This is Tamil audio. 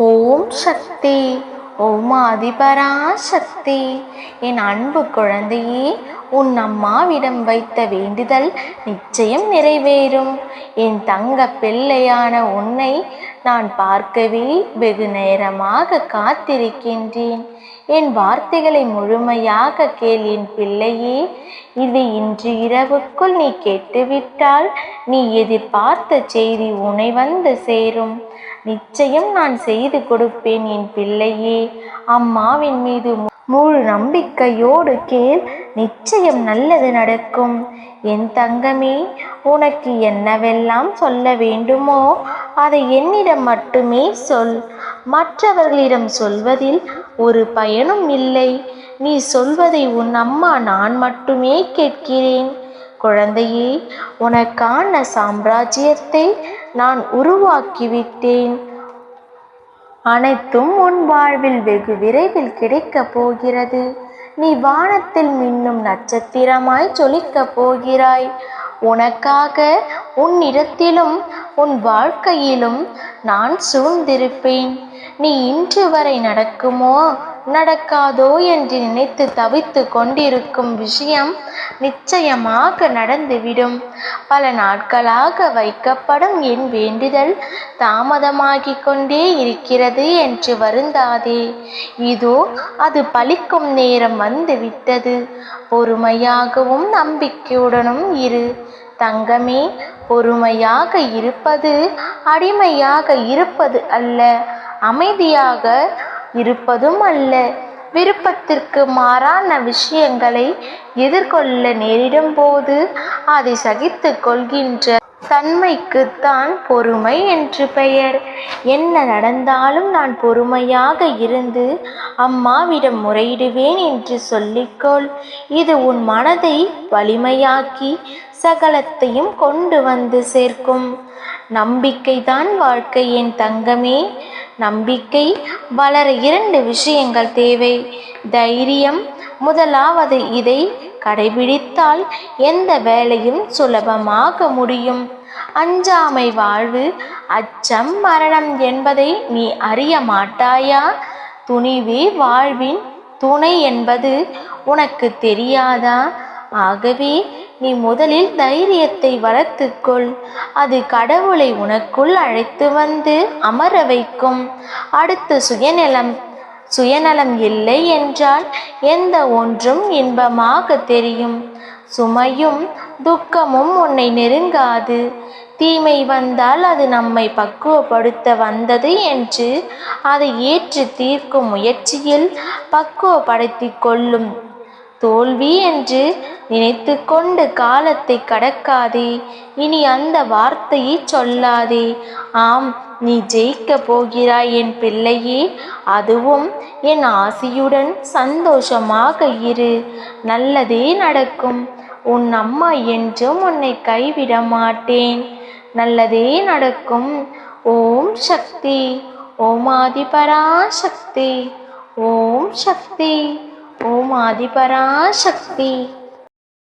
ஓம் சக்தி. ஓம் ஆதிபராசக்தி. என் அன்பு குழந்தையே, உன் அம்மாவிடம் வைத்த வேண்டுதல் நிச்சயம் நிறைவேறும். என் தங்க பிள்ளையான உன்னை நான் பார்க்கவே வெகு நேரமாக காத்திருக்கின்றேன். என் வார்த்தைகளை முழுமையாக கேள் என் பிள்ளையே. இது இன்று இரவுக்குள் நீ கேட்டுவிட்டால் நீ எதிர்பார்த்த செய்தி உன்னை வந்து சேரும். நிச்சயம் நான் செய்து கொடுப்பேன் என் பிள்ளையே. அம்மாவின் மீது முழு நம்பிக்கையோடு கேள், நிச்சயம் நல்லது நடக்கும். என் தங்கமே, உனக்கு என்னவெல்லாம் சொல்ல வேண்டுமோ அதை என்னிடம் மட்டுமே சொல். மற்றவர்களிடம் சொல்வதில் ஒரு பயனும் இல்லை. நீ சொல்வதை உன் அம்மா நான் மட்டுமே கேட்கிறேன். குழந்தையே, உனக்கான சாம்ராஜ்யத்தை நான் உருவாக்கிவிட்டேன். அனைத்தும் உன் வாழ்வில் வெகு விரைவில் கிடைக்கப் போகிறது. நீ வானத்தில் மின்னும் நட்சத்திரமாய் ஜொலிக்கப் போகிறாய். உனக்காக உன்னிடத்திலும் உன் வாழ்க்கையிலும் நான் சூழ்ந்திருப்பேன். நீ இன்று வரை நடக்குமோ நடக்காதோ என்று நினைத்து தவித்து கொண்டிருக்கும் விஷயம் நிச்சயமாக நடந்துவிடும். பல நாட்களாக வைக்கப்படும் என் வேண்டுதல் தாமதமாகிக் கொண்டே இருக்கிறது என்று வருந்தாதே. இதோ அது பலிக்கும் நேரம் வந்துவிட்டது. பொறுமையாகவும் நம்பிக்கையுடனும் இரு தங்கமே. பொறுமையாக இருப்பது அடிமையாக இருப்பது அல்ல, அமைதியாக இருப்பதும் அல்ல. விருப்பத்திற்கு மாறான விஷயங்களை எதிர்கொள்ள நேரிடும் போது அதை சகித்து கொள்கின்ற தன்மைக்குத்தான் பொறுமை என்று பெயர். என்ன நடந்தாலும் நான் பொறுமையாக இருந்து அம்மாவிடம் முறையிடுவேன் என்று சொல்லிக்கொள். இது உன் மனதை வலிமையாக்கி சகலத்தையும் கொண்டு வந்து சேர்க்கும். நம்பிக்கைதான் வாழ்க்கை என் தங்கமே. நம்பிக்கை வளர 2 விஷயங்கள் தேவை. தைரியம் முதலாவது. இதை கடைபிடித்தால் எந்த வேலையும் சுலபமாக முடியும். அஞ்சாமை வாழ்வு. அச்சம் மரணம் என்பதை நீ அறிய மாட்டாயா? துணிவே வாழ்வின் துணை என்பது உனக்கு தெரியாதா? ஆகவே நீ முதலில் தைரியத்தை வளர்த்துக்கொள். அது கடவுளை உனக்குள் அழைத்து வந்து அமர வைக்கும். அடுத்து சுயநலம் இல்லை என்றால் எந்த ஒன்றும் இன்பமாக தெரியும். சுமையும் துக்கமும் உன்னை நெருங்காது. தீமை வந்தால் அது நம்மை பக்குவப்படுத்த வந்தது என்று அதை ஏற்று தீர்க்கும் முயற்சியில் பக்குவப்படுத்தி கொள்ளும். தோல்வி என்று நினைத்து கொண்டு காலத்தை கடக்காதே. இனி அந்த வார்த்தையை சொல்லாதே. ஆம், நீ ஜெயிக்க போகிறாய் என் பிள்ளையே. அதுவும் என் ஆசியுடன் சந்தோஷமாக இரு. நல்லதே நடக்கும். உன் அம்மா என்றும் உன்னை கைவிட மாட்டேன். நல்லதே நடக்கும். ஓம் சக்தி. ஓம் ஆதிபராசக்தி. ஓம் சக்தி. ஓம் ஆதிபராசக்தி.